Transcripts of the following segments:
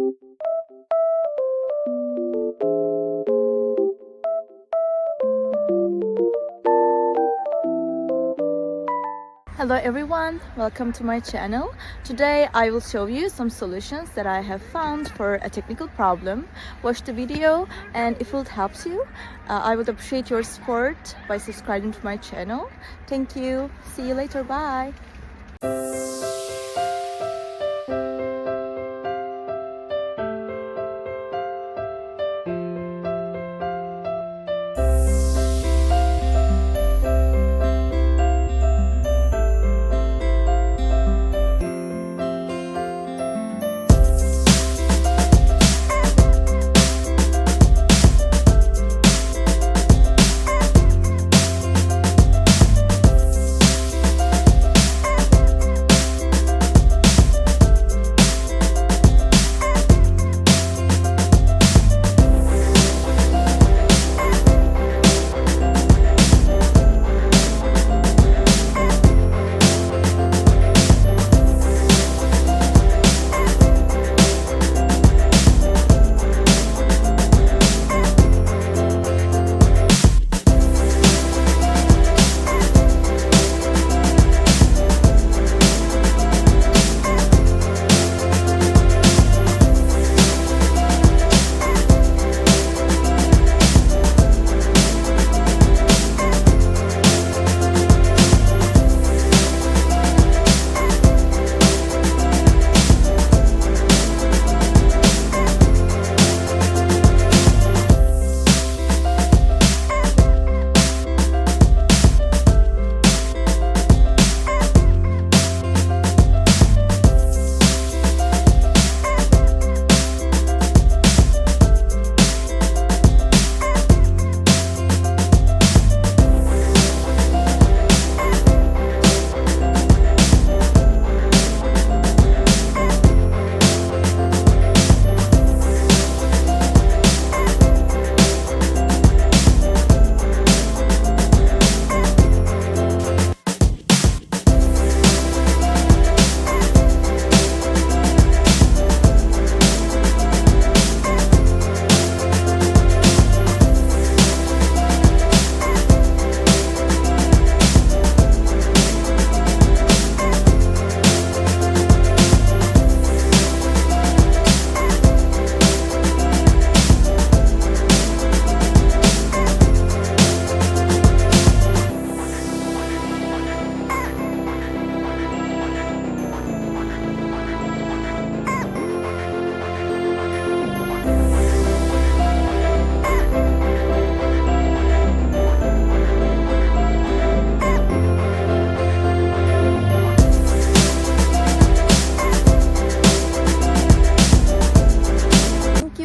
Hello everyone, welcome to my channel. Today I will show you some solutions that I have found for a technical problem. Watch the video, and if it helps you, I would appreciate your support by subscribing to my channel. Thank you. See you later. Bye.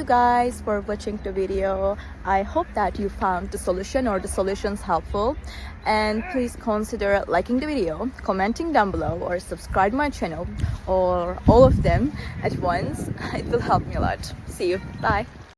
Guys, for watching the video. I hope that you found the solution or the solutions helpful, and please consider liking the video, commenting down below, or subscribe my channel, or all of them at once. It will help me a lot. See you. Bye.